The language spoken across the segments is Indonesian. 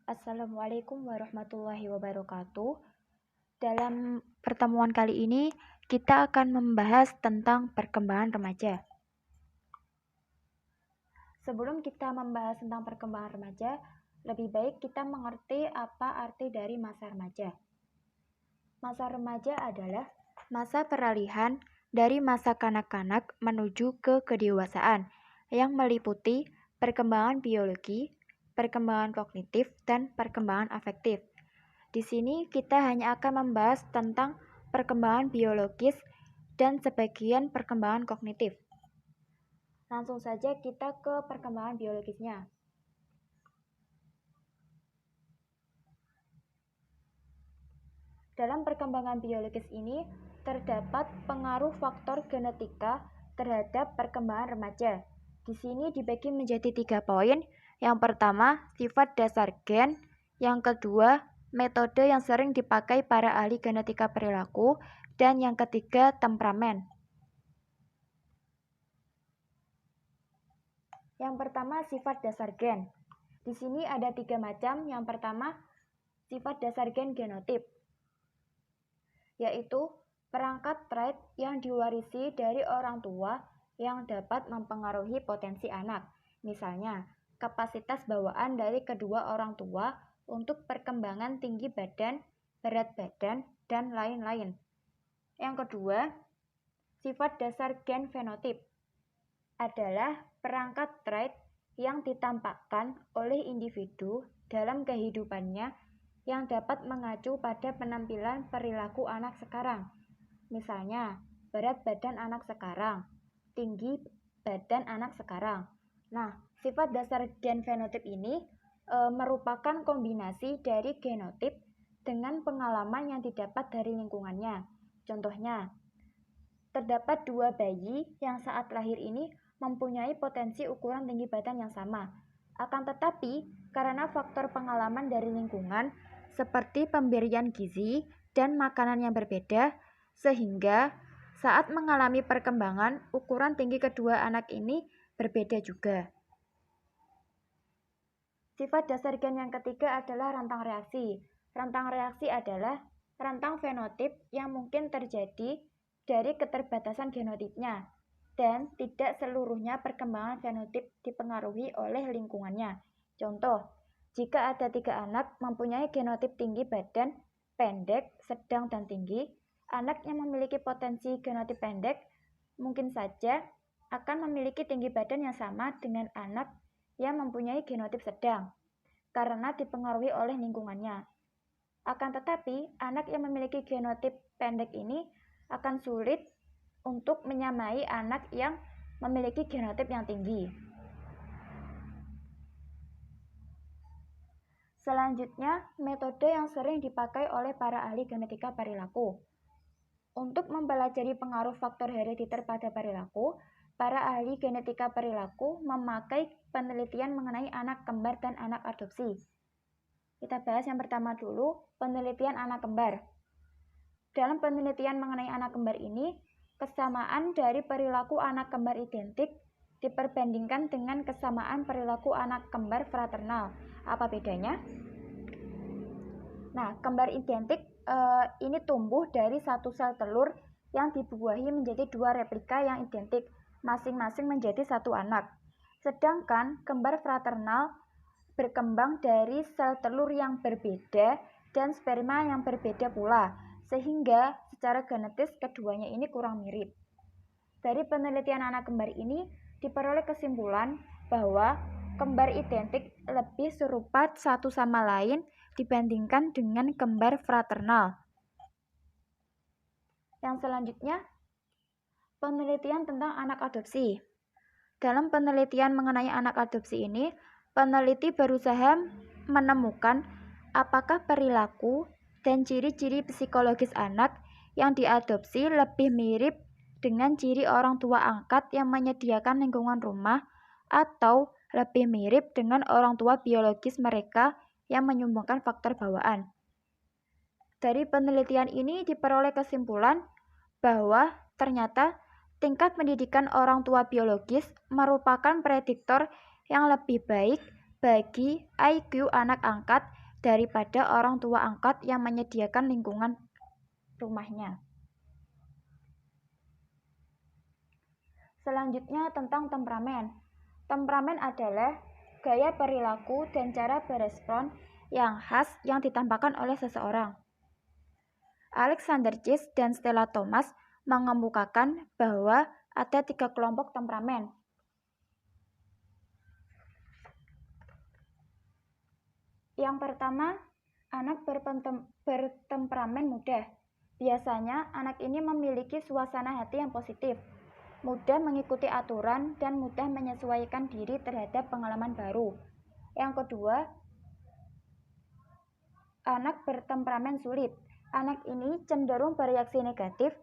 Assalamualaikum warahmatullahi wabarakatuh. Dalam pertemuan kali ini, kita akan membahas tentang perkembangan remaja. Sebelum kita membahas tentang perkembangan remaja, lebih baik kita mengerti apa arti dari masa remaja. Masa remaja adalah masa peralihan dari masa kanak-kanak menuju ke kedewasaan yang meliputi perkembangan biologi, perkembangan kognitif, dan perkembangan afektif. Di sini kita hanya akan membahas tentang perkembangan biologis dan sebagian perkembangan kognitif. Langsung saja kita ke perkembangan biologisnya. Dalam perkembangan biologis ini terdapat pengaruh faktor genetika terhadap perkembangan remaja. Di sini dibagi menjadi 3 poin. Yang pertama, sifat dasar gen. Yang kedua, metode yang sering dipakai para ahli genetika perilaku. Dan yang ketiga, temperamen. Yang pertama, sifat dasar gen. Di sini ada 3 macam. Yang pertama, sifat dasar gen genotip, yaitu perangkat trait yang diwarisi dari orang tua yang dapat mempengaruhi potensi anak. Misalnya, kapasitas bawaan dari kedua orang tua untuk perkembangan tinggi badan, berat badan, dan lain-lain. Yang kedua, sifat dasar gen fenotip adalah perangkat trait yang ditampakkan oleh individu dalam kehidupannya yang dapat mengacu pada penampilan perilaku anak sekarang. Misalnya, berat badan anak sekarang, tinggi badan anak sekarang. Nah, sifat dasar gen fenotip ini merupakan kombinasi dari genotip dengan pengalaman yang didapat dari lingkungannya. Contohnya, terdapat 2 bayi yang saat lahir ini mempunyai potensi ukuran tinggi badan yang sama. Akan tetapi, karena faktor pengalaman dari lingkungan seperti pemberian gizi dan makanan yang berbeda, sehingga saat mengalami perkembangan, ukuran tinggi kedua anak ini berbeda juga. Sifat dasar gen yang ketiga adalah rentang reaksi. Rentang reaksi adalah rentang fenotip yang mungkin terjadi dari keterbatasan genotipnya, dan tidak seluruhnya perkembangan fenotip dipengaruhi oleh lingkungannya. Contoh, jika ada 3 anak mempunyai genotip tinggi badan, pendek, sedang, dan tinggi, anak yang memiliki potensi genotip pendek mungkin saja akan memiliki tinggi badan yang sama dengan anak yang mempunyai genotip sedang, karena dipengaruhi oleh lingkungannya. Akan tetapi, anak yang memiliki genotip pendek ini akan sulit untuk menyamai anak yang memiliki genotip yang tinggi. Selanjutnya, metode yang sering dipakai oleh para ahli genetika perilaku. Untuk mempelajari pengaruh faktor herediter pada perilaku, para ahli genetika perilaku memakai penelitian mengenai anak kembar dan anak adopsi. Kita bahas yang pertama dulu, penelitian anak kembar. Dalam penelitian mengenai anak kembar ini, kesamaan dari perilaku anak kembar identik diperbandingkan dengan kesamaan perilaku anak kembar fraternal. Apa bedanya? Nah, kembar identik ini tumbuh dari satu sel telur yang dibuahi menjadi 2 replika yang identik, masing-masing menjadi 1 anak. Sedangkan kembar fraternal berkembang dari sel telur yang berbeda dan sperma yang berbeda pula, sehingga secara genetis keduanya ini kurang mirip. Dari penelitian anak kembar ini diperoleh kesimpulan bahwa kembar identik lebih serupa satu sama lain dibandingkan dengan kembar fraternal. Yang selanjutnya, penelitian tentang anak adopsi. Dalam penelitian mengenai anak adopsi ini, peneliti berusaha menemukan apakah perilaku dan ciri-ciri psikologis anak yang diadopsi lebih mirip dengan ciri orang tua angkat yang menyediakan lingkungan rumah atau lebih mirip dengan orang tua biologis mereka yang menyumbangkan faktor bawaan. Dari penelitian ini diperoleh kesimpulan bahwa ternyata tingkat pendidikan orang tua biologis merupakan prediktor yang lebih baik bagi IQ anak angkat daripada orang tua angkat yang menyediakan lingkungan rumahnya. Selanjutnya tentang temperamen. Temperamen adalah gaya perilaku dan cara berespon yang khas yang ditampakkan oleh seseorang. Alexander Chase dan Stella Thomas mengemukakan bahwa ada 3 kelompok temperamen. Yang pertama, anak bertemperamen mudah. Biasanya anak ini memiliki suasana hati yang positif, mudah mengikuti aturan, dan mudah menyesuaikan diri terhadap pengalaman baru. Yang kedua, anak bertemperamen sulit. Anak ini cenderung bereaksi negatif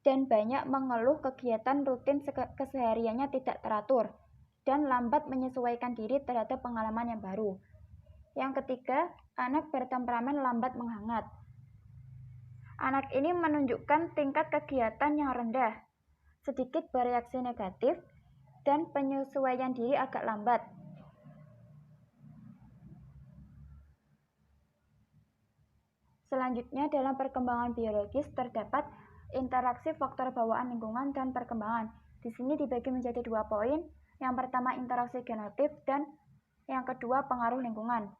dan banyak mengeluh kegiatan rutin kesehariannya tidak teratur dan lambat menyesuaikan diri terhadap pengalaman yang baru. Yang ketiga, anak bertemperamen lambat menghangat. Anak ini menunjukkan tingkat kegiatan yang rendah, sedikit bereaksi negatif, dan penyesuaian diri agak lambat. Selanjutnya, dalam perkembangan biologis terdapat interaksi faktor bawaan lingkungan dan perkembangan. Di sini dibagi menjadi 2 poin. Yang pertama interaksi genotip dan yang kedua pengaruh lingkungan.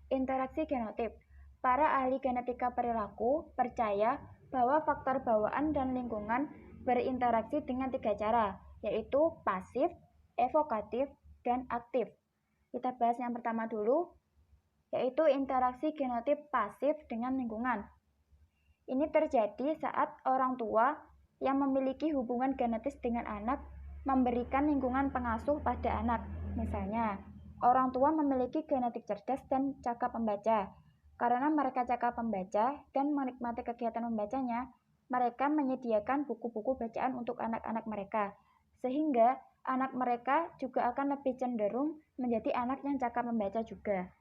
Interaksi genotip. Para ahli genetika perilaku percaya bahwa faktor bawaan dan lingkungan berinteraksi dengan 3 cara, yaitu pasif, evokatif, dan aktif. Kita bahas yang pertama dulu, yaitu interaksi genotip pasif dengan lingkungan. Ini terjadi saat orang tua yang memiliki hubungan genetis dengan anak memberikan lingkungan pengasuh pada anak. Misalnya, orang tua memiliki genetik cerdas dan cakap membaca. Karena mereka cakap membaca dan menikmati kegiatan membacanya, mereka menyediakan buku-buku bacaan untuk anak-anak mereka. Sehingga anak mereka juga akan lebih cenderung menjadi anak yang cakap membaca juga.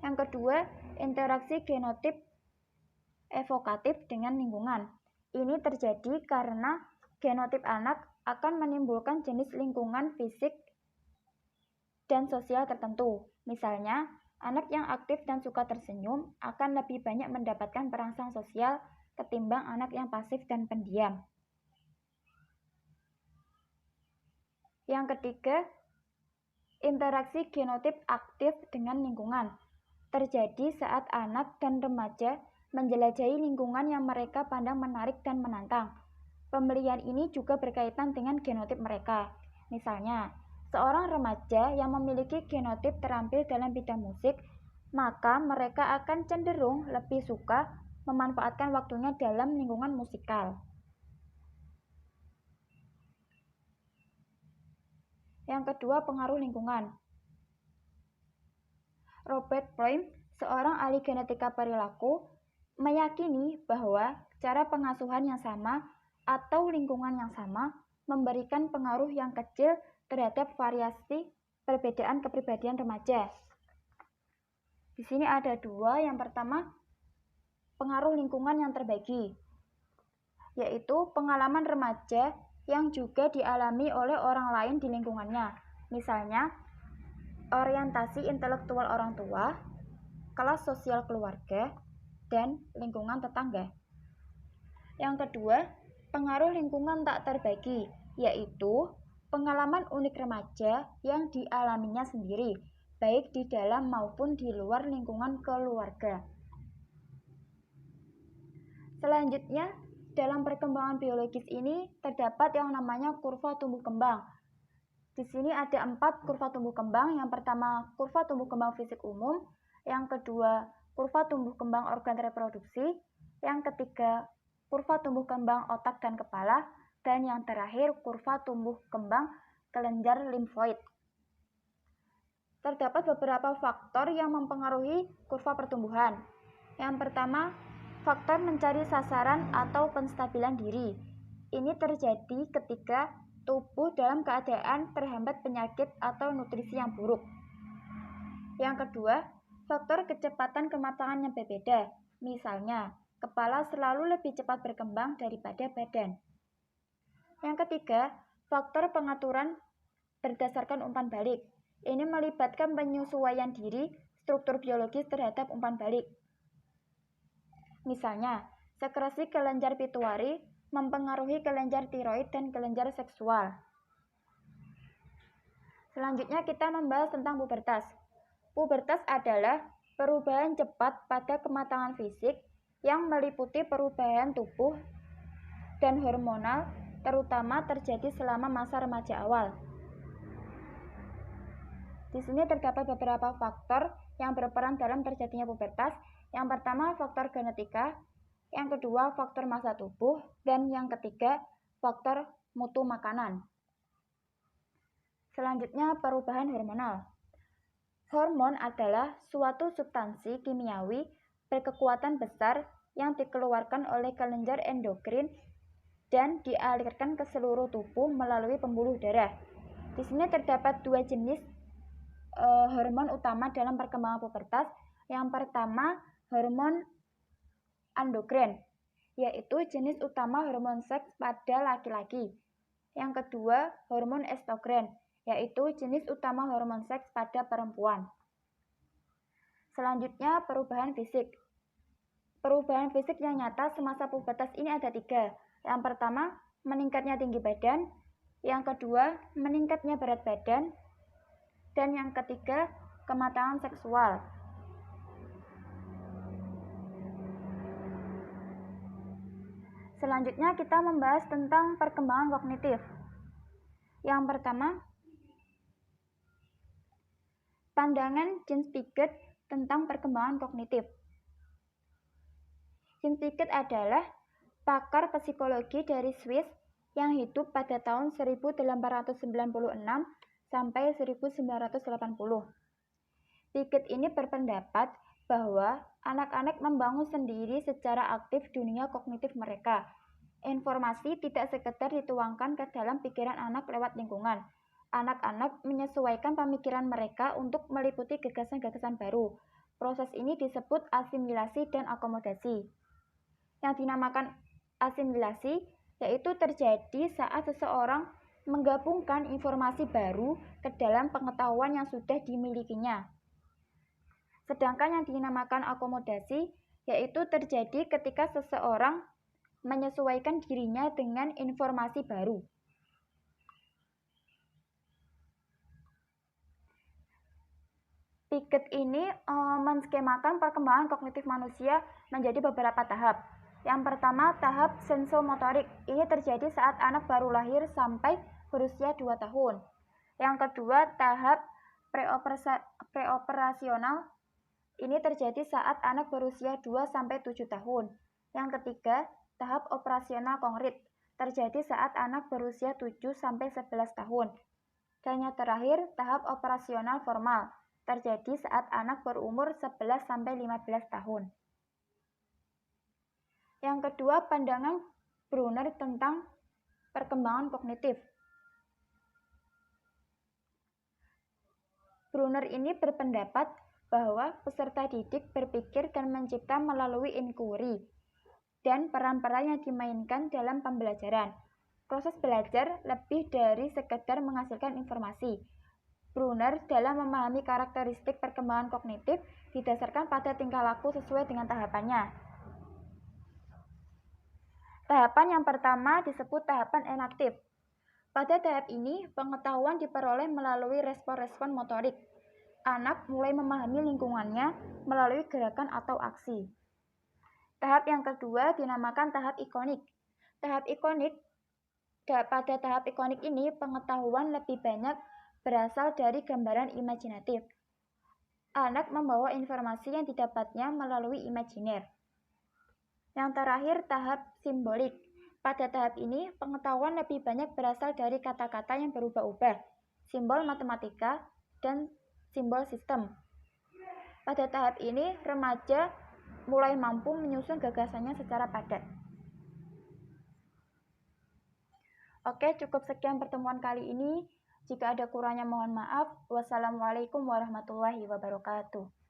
Yang kedua, interaksi genotip evokatif dengan lingkungan. Ini terjadi karena genotip anak akan menimbulkan jenis lingkungan fisik dan sosial tertentu. Misalnya, anak yang aktif dan suka tersenyum akan lebih banyak mendapatkan perangsang sosial ketimbang anak yang pasif dan pendiam. Yang ketiga, interaksi genotip aktif dengan lingkungan. Terjadi saat anak dan remaja menjelajahi lingkungan yang mereka pandang menarik dan menantang. Pembelian ini juga berkaitan dengan genotip mereka. Misalnya, seorang remaja yang memiliki genotip terampil dalam bidang musik, maka mereka akan cenderung lebih suka memanfaatkan waktunya dalam lingkungan musikal. Yang kedua, pengaruh lingkungan. Robert Bloom, seorang ahli genetika perilaku, meyakini bahwa cara pengasuhan yang sama atau lingkungan yang sama memberikan pengaruh yang kecil terhadap variasi perbedaan kepribadian remaja. Di sini ada 2. Yang pertama, pengaruh lingkungan yang terbagi, yaitu pengalaman remaja yang juga dialami oleh orang lain di lingkungannya. Misalnya, orientasi intelektual orang tua, kelas sosial keluarga, dan lingkungan tetangga. Yang kedua, pengaruh lingkungan tak terbagi, yaitu pengalaman unik remaja yang dialaminya sendiri, baik di dalam maupun di luar lingkungan keluarga. Selanjutnya, dalam perkembangan biologis ini terdapat yang namanya kurva tumbuh kembang. Di sini ada 4 kurva tumbuh kembang. Yang pertama, kurva tumbuh kembang fisik umum. Yang kedua, kurva tumbuh kembang organ reproduksi. Yang ketiga, kurva tumbuh kembang otak dan kepala. Dan yang terakhir, kurva tumbuh kembang kelenjar limfoid. Terdapat beberapa faktor yang mempengaruhi kurva pertumbuhan. Yang pertama, faktor mencari sasaran atau penstabilan diri. Ini terjadi ketika tubuh dalam keadaan terhambat penyakit atau nutrisi yang buruk. Yang kedua, faktor kecepatan kematangan yang berbeda. Misalnya, kepala selalu lebih cepat berkembang daripada badan. Yang ketiga, faktor pengaturan berdasarkan umpan balik. Ini melibatkan penyesuaian diri struktur biologis terhadap umpan balik. Misalnya, sekresi kelenjar pituitari mempengaruhi kelenjar tiroid dan kelenjar seksual. Selanjutnya kita membahas tentang pubertas. Pubertas adalah perubahan cepat pada kematangan fisik yang meliputi perubahan tubuh dan hormonal, terutama terjadi selama masa remaja awal. Di sini terdapat beberapa faktor yang berperan dalam terjadinya pubertas. Yang pertama, faktor genetika. Yang kedua, faktor massa tubuh. Dan yang ketiga, faktor mutu makanan. Selanjutnya, perubahan hormonal. Hormon adalah suatu substansi kimiawi berkekuatan besar yang dikeluarkan oleh kelenjar endokrin dan dialirkan ke seluruh tubuh melalui pembuluh darah. Di sini terdapat dua jenis hormon utama dalam perkembangan pubertas. Yang pertama, hormon endokrin, yaitu jenis utama hormon seks pada laki-laki. Yang kedua, hormon estrogen, yaitu jenis utama hormon seks pada perempuan. Selanjutnya, perubahan fisik. Perubahan fisik yang nyata semasa pubertas ini ada 3. Yang pertama, meningkatnya tinggi badan. Yang kedua, meningkatnya berat badan. Dan yang ketiga, kematangan seksual. Selanjutnya kita membahas tentang perkembangan kognitif. Yang pertama, pandangan James Piaget tentang perkembangan kognitif. James Piaget adalah pakar psikologi dari Swiss yang hidup pada tahun 1896 sampai 1980. Piaget ini berpendapat bahwa anak-anak membangun sendiri secara aktif dunia kognitif mereka. Informasi tidak sekedar dituangkan ke dalam pikiran anak lewat lingkungan. Anak-anak menyesuaikan pemikiran mereka untuk meliputi gagasan-gagasan baru. Proses ini disebut asimilasi dan akomodasi. Yang dinamakan asimilasi yaitu terjadi saat seseorang menggabungkan informasi baru ke dalam pengetahuan yang sudah dimilikinya. Sedangkan yang dinamakan akomodasi yaitu terjadi ketika seseorang menyesuaikan dirinya dengan informasi baru. Piaget ini menskemakan perkembangan kognitif manusia menjadi beberapa tahap. Yang pertama, tahap sensomotorik. Ini terjadi saat anak baru lahir sampai berusia 2 tahun. Yang kedua, tahap preoperasional. Ini terjadi saat anak berusia 2-7 tahun. Yang ketiga, tahap operasional konkret. Terjadi saat anak berusia 7-11 tahun. Dan yang terakhir, tahap operasional formal. Terjadi saat anak berumur 11-15 tahun. Yang kedua, pandangan Brunner tentang perkembangan kognitif. Brunner ini berpendapat bahwa peserta didik berpikir dan mencipta melalui inquiry dan peran-peran yang dimainkan dalam pembelajaran. Proses belajar lebih dari sekedar menghasilkan informasi. Brunner dalam memahami karakteristik perkembangan kognitif didasarkan pada tingkah laku sesuai dengan tahapannya. Tahapan yang pertama disebut tahapan enaktif. Pada tahap ini, pengetahuan diperoleh melalui respon-respon motorik. Anak mulai memahami lingkungannya melalui gerakan atau aksi. Tahap yang kedua dinamakan tahap ikonik. Pada tahap ikonik ini, pengetahuan lebih banyak berasal dari gambaran imajinatif. Anak membawa informasi yang didapatnya melalui imajiner. Yang terakhir, tahap simbolik. Pada tahap ini, pengetahuan lebih banyak berasal dari kata-kata yang berubah-ubah, simbol matematika, dan simbol sistem. Pada tahap ini, remaja mulai mampu menyusun gagasannya secara padat. Oke, cukup sekian pertemuan kali ini. Jika ada kurangnya mohon maaf. Wassalamualaikum warahmatullahi wabarakatuh.